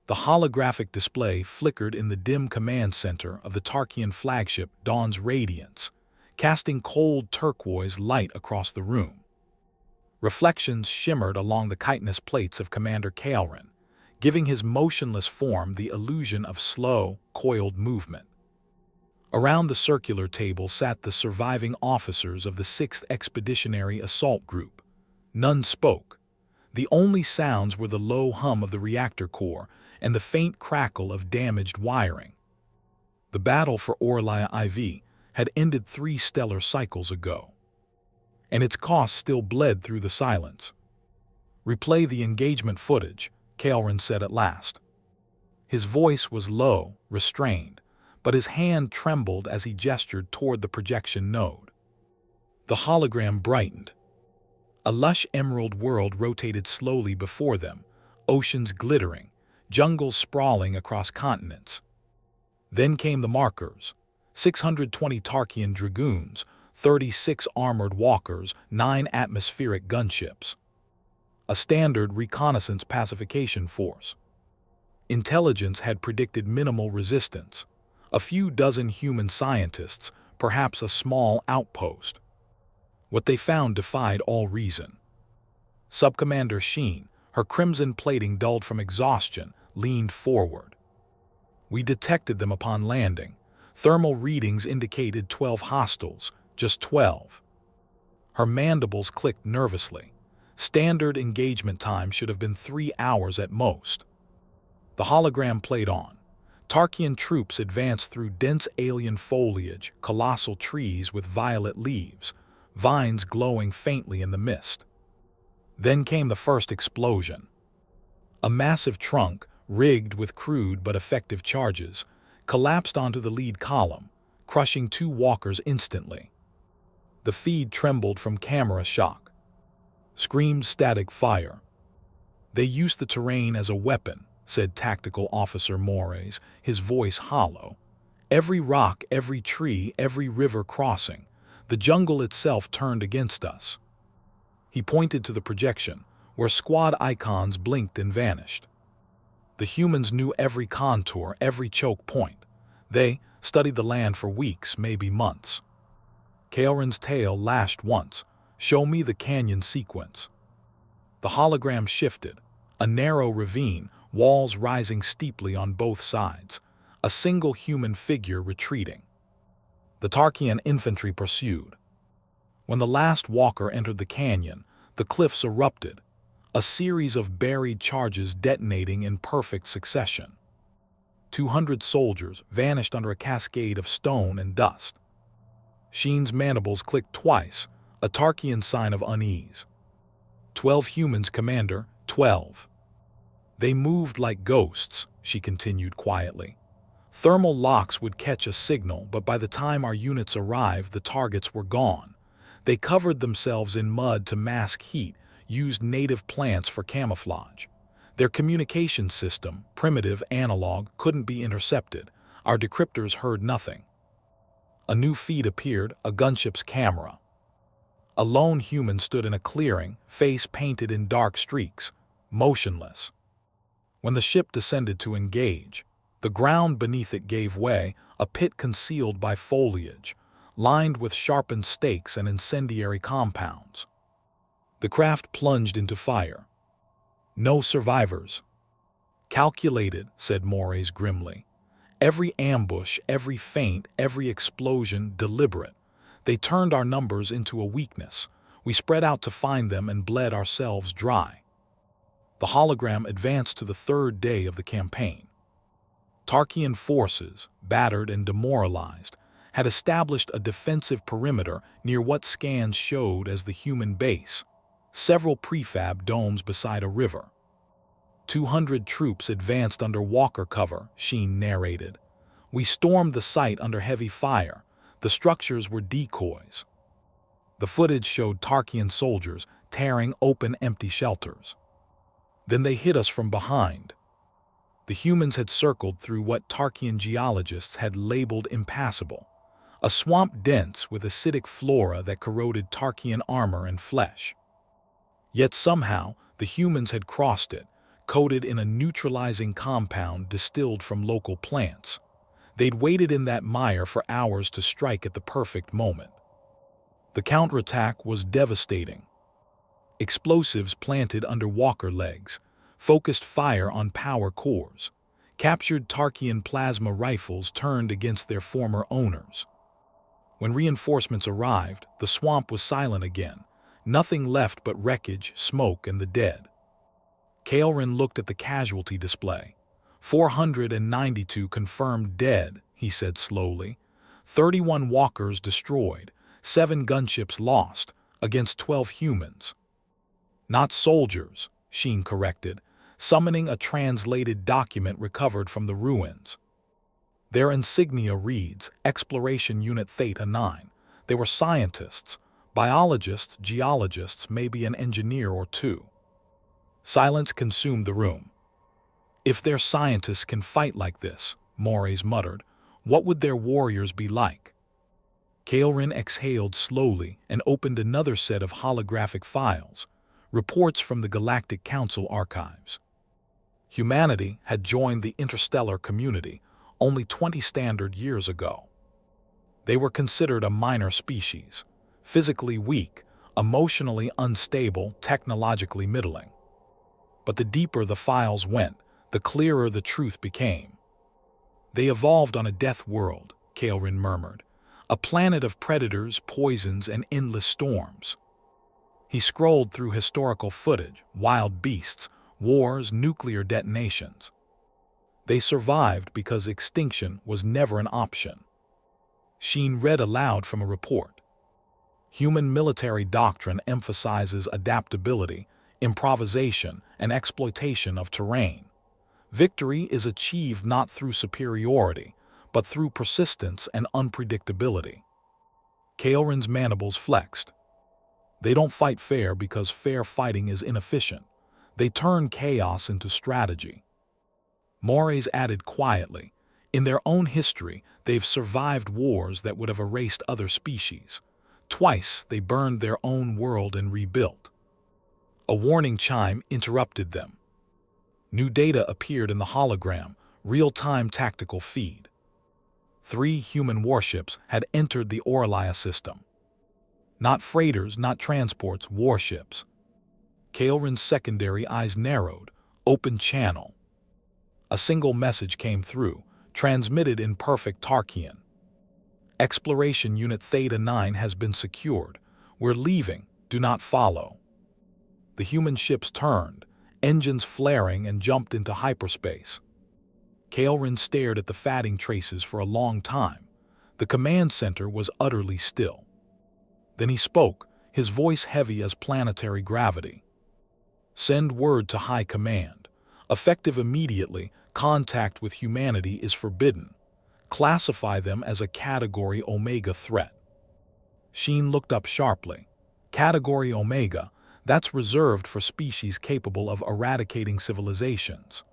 The holographic display flickered in the dim command center of the Tarkian flagship Dawn's radiance, casting cold turquoise light across the room. Reflections shimmered along the chitinous plates of Commander Kael'ren, giving his motionless form the illusion of slow, coiled movement. Around the circular table sat the surviving officers of the 6th Expeditionary Assault Group. None spoke. The only sounds were the low hum of the reactor core and the faint crackle of damaged wiring. The battle for Orlia IV had ended 3 stellar cycles ago, and its cost still bled through the silence. "Replay the engagement footage," Kael'ren said at last. His voice was low, restrained, but his hand trembled as he gestured toward the projection node. The hologram brightened. A lush emerald world rotated slowly before them, oceans glittering, jungles sprawling across continents. Then came the markers: 620 Tarkian dragoons, 36 armored walkers, 9 atmospheric gunships. A standard reconnaissance pacification force. Intelligence had predicted minimal resistance. A few dozen human scientists, perhaps a small outpost. What they found defied all reason. Subcommander Sheen, her crimson plating dulled from exhaustion, leaned forward. "We detected them upon landing. Thermal readings indicated 12 hostiles, just 12. Her mandibles clicked nervously. Standard engagement time should have been 3 hours at most. The hologram played on. Tarkian troops advanced through dense alien foliage, colossal trees with violet leaves, vines glowing faintly in the mist. Then came the first explosion. A massive trunk, rigged with crude but effective charges, collapsed onto the lead column, crushing 2 walkers instantly. The feed trembled from camera shock. Screamed static fire. "They used the terrain as a weapon," said Tactical Officer Mores, his voice hollow. "Every rock, every tree, every river crossing. The jungle itself turned against us." He pointed to the projection, where squad icons blinked and vanished. The humans knew every contour, every choke point. They studied the land for weeks, maybe months. Kael'ren's tail lashed once. "Show me the canyon sequence." The hologram shifted. A narrow ravine, walls rising steeply on both sides. A single human figure retreating. The Tarkian infantry pursued. When the last walker entered the canyon, the cliffs erupted, a series of buried charges detonating in perfect succession. 200 soldiers vanished under a cascade of stone and dust. Sheen's mandibles clicked twice, a Tarkian sign of unease. 12 humans, Commander, 12. They moved like ghosts, she continued quietly. Thermal locks would catch a signal, but by the time our units arrived, the targets were gone. They covered themselves in mud to mask heat, used native plants for camouflage. Their communication system, primitive, analog, couldn't be intercepted. Our decryptors heard nothing. A new feed appeared, a gunship's camera. A lone human stood in a clearing, face painted in dark streaks, motionless. When the ship descended to engage, the ground beneath it gave way, a pit concealed by foliage, lined with sharpened stakes and incendiary compounds. The craft plunged into fire. "No survivors." "Calculated," said Mores grimly. "Every ambush, every feint, every explosion, deliberate. They turned our numbers into a weakness. We spread out to find them and bled ourselves dry." The hologram advanced to the 3rd day of the campaign. Tarkian forces, battered and demoralized, had established a defensive perimeter near what scans showed as the human base, several prefab domes beside a river. 200 troops advanced under walker cover, Sheen narrated. "We stormed the site under heavy fire. The structures were decoys." The footage showed Tarkian soldiers tearing open empty shelters. "Then they hit us from behind." The humans had circled through what Tarkian geologists had labeled impassable, a swamp dense with acidic flora that corroded Tarkian armor and flesh. Yet somehow, the humans had crossed it, coated in a neutralizing compound distilled from local plants. They'd waited in that mire for hours to strike at the perfect moment. The counterattack was devastating. Explosives planted under walker legs, focused fire on power cores, captured Tarkhian plasma rifles turned against their former owners. When reinforcements arrived, the swamp was silent again, nothing left but wreckage, smoke, and the dead. Kaelrin looked at the casualty display. 492 confirmed dead, he said slowly. 31 walkers destroyed, 7 gunships lost, against 12 humans. Not soldiers, Sheen corrected, summoning a translated document recovered from the ruins. Their insignia reads, Exploration Unit Theta 9. They were scientists, biologists, geologists, maybe an engineer or two. Silence consumed the room. If their scientists can fight like this, Mores muttered, what would their warriors be like? Kaelrin exhaled slowly and opened another set of holographic files, reports from the Galactic Council archives. Humanity had joined the interstellar community only 20 standard years ago. They were considered a minor species, physically weak, emotionally unstable, technologically middling. But the deeper the files went, the clearer the truth became. They evolved on a death world, Kaelrin murmured, a planet of predators, poisons, and endless storms. He scrolled through historical footage, wild beasts, wars, nuclear detonations. They survived because extinction was never an option. Sheen read aloud from a report. Human military doctrine emphasizes adaptability, improvisation, and exploitation of terrain. Victory is achieved not through superiority, but through persistence and unpredictability. Kaelrin's mandibles flexed. They don't fight fair because fair fighting is inefficient. They turn chaos into strategy. Mores added quietly, in their own history, they've survived wars that would have erased other species. Twice, they burned their own world and rebuilt. A warning chime interrupted them. New data appeared in the hologram, real-time tactical feed. 3 human warships had entered the Aurelia system. Not freighters, not transports, warships. Kaelrin's secondary eyes narrowed, open channel. A single message came through, transmitted in perfect Tarkhian. Exploration Unit Theta 9 has been secured. We're leaving, do not follow. The human ships turned, engines flaring, and jumped into hyperspace. Kaelrin stared at the fatting traces for a long time. The command center was utterly still. Then he spoke, his voice heavy as planetary gravity. Send word to High Command. Effective immediately, contact with humanity is forbidden. Classify them as a Category Omega threat. Sheen looked up sharply. Category Omega, that's reserved for species capable of eradicating civilizations.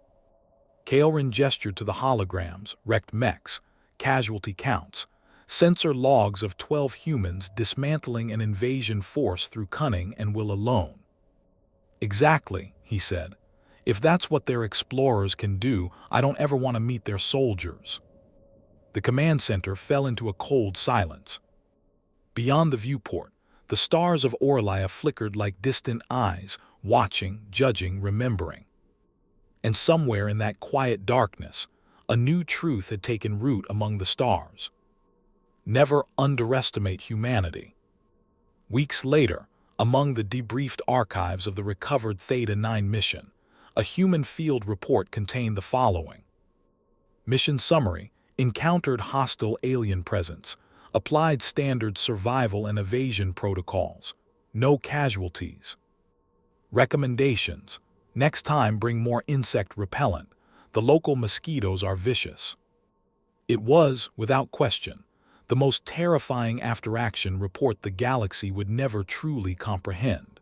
Kaelrin gestured to the holograms, wrecked mechs, casualty counts, sensor logs of 12 humans dismantling an invasion force through cunning and will alone. Exactly, he said. If that's what their explorers can do, I don't ever want to meet their soldiers. The command center fell into a cold silence. Beyond the viewport, the stars of Aurelia flickered like distant eyes, watching, judging, remembering. And somewhere in that quiet darkness, a new truth had taken root among the stars. Never underestimate humanity. Weeks later, among the debriefed archives of the recovered Theta 9 mission, a human field report contained the following. Mission summary: encountered hostile alien presence, applied standard survival and evasion protocols, no casualties. Recommendations: next time bring more insect repellent, the local mosquitoes are vicious. It was, without question, the most terrifying after-action report the galaxy would never truly comprehend.